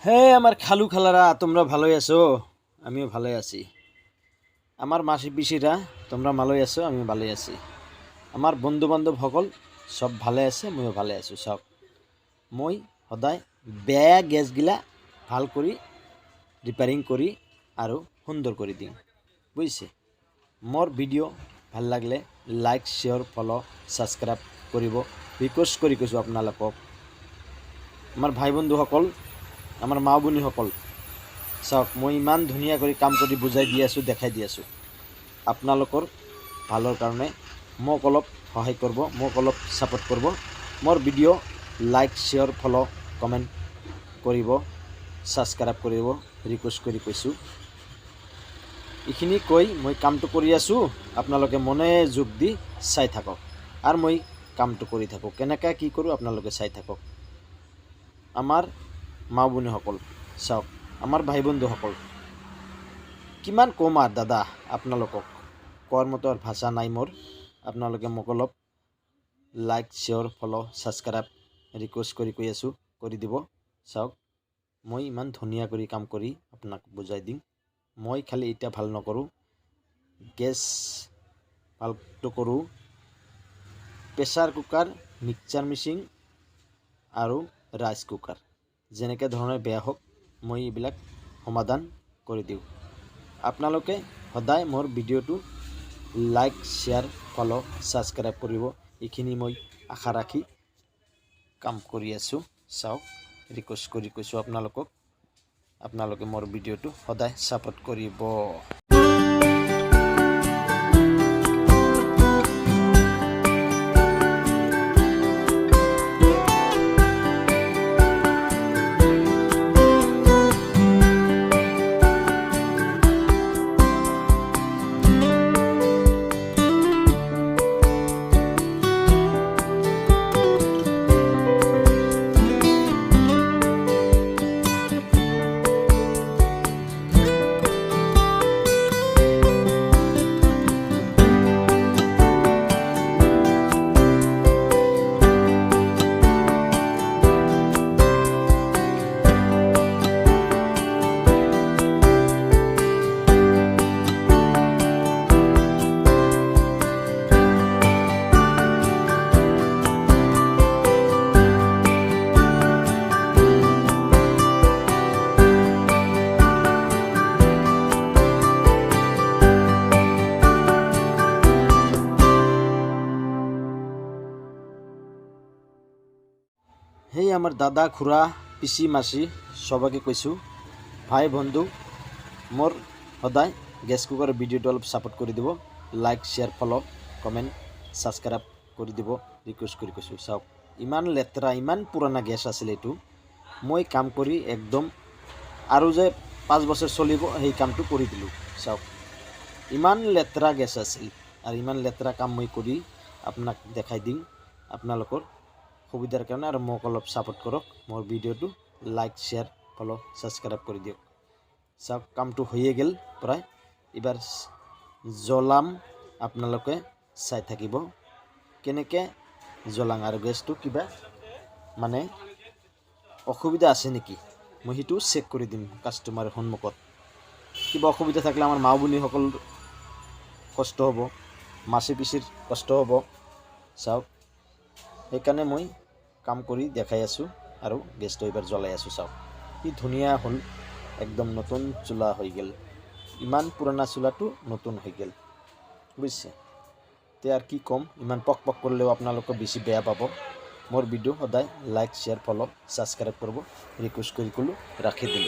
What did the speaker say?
হে আমার খালু খালারা, তোমরা ভালোই আছো? আমিও ভালোই আছি। আমার মাসি পিসিরা, তোমরা ভালোই আছো? আমিও ভালোই আছি। আমার বন্ধু বান্ধব সকল সব ভালে আছে, ময়ো ভালে আছো সব। মই সদায় বেয়া গেছগিলা ভাল কৰি ৰিপেয়াৰিং কৰি আৰু সুন্দৰ কৰি দিম, বুজিছে? মোৰ ভিডিঅ' ভাল লাগিলে লাইক শ্বেয়াৰ ফলো ছাবস্ক্ৰাইব কৰিব ৰিকুৱেষ্ট কৰি কৈছোঁ আপোনালোকক। আমাৰ ভাই বন্ধুসকল, আমাৰ মা ভনীসকল, চাওক মই ইমান ধুনীয়া কৰি কাম কৰি বুজাই দি আছোঁ, দেখাই দি আছোঁ। আপোনালোকৰ ভালৰ কাৰণে মোক অলপ সহায় কৰিব, মোক অলপ ছাপোৰ্ট কৰিব। মোৰ ভিডিঅ' লাইক শ্বেয়াৰ ফলো কমেণ্ট কৰিব, ছাবস্ক্ৰাইব কৰিব ৰিকুৱেষ্ট কৰি কৈছোঁ। এইখিনি কৈ মই কামটো কৰি আছোঁ, আপোনালোকে মনোযোগ দি চাই থাকক আৰু মই কামটো কৰি থাকক। কেনেকৈ কি কৰোঁ আপোনালোকে চাই থাকক। আমাৰ মা ভনীসকল চাওক, আমাৰ ভাই বন্ধুসকল, কিমান কম আৰু দাদা আপোনালোকক, কোৱাৰ মতো ভাষা নাই মোৰ। আপোনালোকে মোক অলপ লাইক শ্বেয়াৰ ফলো ছাবস্ক্ৰাইব ৰিকুৱেষ্ট কৰি কৈ আছোঁ, কৰি দিব। চাওক মই ইমান ধুনীয়া কৰি কাম কৰি আপোনাক বুজাই দিম। মই খালি এতিয়া ভাল নকৰোঁ, গেছ ভালটো কৰোঁ, প্ৰেছাৰ কুকাৰ, মিক্সাৰ মেচিন আৰু ৰাইচ কুকাৰ যেনেকৈ ধৰণৰ বেয়া হওক মই এইবিলাক সমাধান কৰি দিওঁ। আপোনালোকে সদায় মোৰ ভিডিঅ'টো লাইক শ্বেয়াৰ ফলো ছাবস্ক্ৰাইব কৰিব, এইখিনি মই আশা ৰাখি কাম কৰি আছোঁ। চাওক ৰিকুৱেষ্ট কৰি কৈছোঁ আপোনালোকক, আপোনালোকে মোৰ ভিডিঅ'টো সদায় ছাপোৰ্ট কৰিব। সেই আমাৰ দাদা খুড়া পিসি মাসি সবাইকে কৈছোঁ, ভাই বন্ধু মোৰ সদায় গেছ কুকাৰৰ ভিডিঅ'টো অলপ ছাপোৰ্ট কৰি দিব, লাইক শ্বেয়াৰ ফলো কমেণ্ট ছাবস্ক্ৰাইব কৰি দিব ৰিকুৱেষ্ট কৰি কৈছোঁ। চাওক ইমান লেতেৰা, ইমান পুৰণা গেছ আছিলে এইটো, মই কাম কৰি একদম আৰু যে 5 বছৰ চলিব সেই কামটো কৰি দিলোঁ। চাওক ইমান লেতেৰা গেছ আছিল আৰু ইমান লেতেৰা কাম মই কৰি আপোনাক দেখাই দিম আপোনালোকৰ সুবিধাৰ কাৰণে। আৰু মোক অলপ ছাপোৰ্ট কৰক, মোৰ ভিডিঅ'টো লাইক শ্বেয়াৰ ফলো ছাবস্ক্ৰাইব কৰি দিয়ক। চাওক কামটো হৈয়ে গ'ল প্ৰায়, এবাৰ জ্বলাম, আপোনালোকে চাই থাকিব কেনেকৈ জ্বলাং। আৰু গেছটো কিবা মানে অসুবিধা আছে নেকি মই সেইটো চেক কৰি দিম কাষ্টমাৰৰ সন্মুখত। কিবা অসুবিধা থাকিলে আমাৰ মা ভনীসকল কষ্ট হ'ব, মাসি পিসিৰ কষ্ট হ'ব। চাওক সেইকাৰণে মই কাম কৰি দেখাই আছোঁ আৰু গেছটো এবাৰ জ্বলাই আছোঁ। চাওক কি ধুনীয়া হ'ল, একদম নতুন চোলা হৈ গ'ল, ইমান পুৰণা চোলাটো নতুন হৈ গ'ল, বুজিছে? তে আৰু কি ক'ম, ইমান পক পক কৰিলেও আপোনালোকে বেছি বেয়া পাব। মোৰ ভিডিঅ' সদায় লাইক শ্বেয়াৰ ফলো ছাবস্ক্ৰাইব কৰিব ৰিকুৱেষ্ট কৰি ক'লোঁ, ৰাখি দিলোঁ।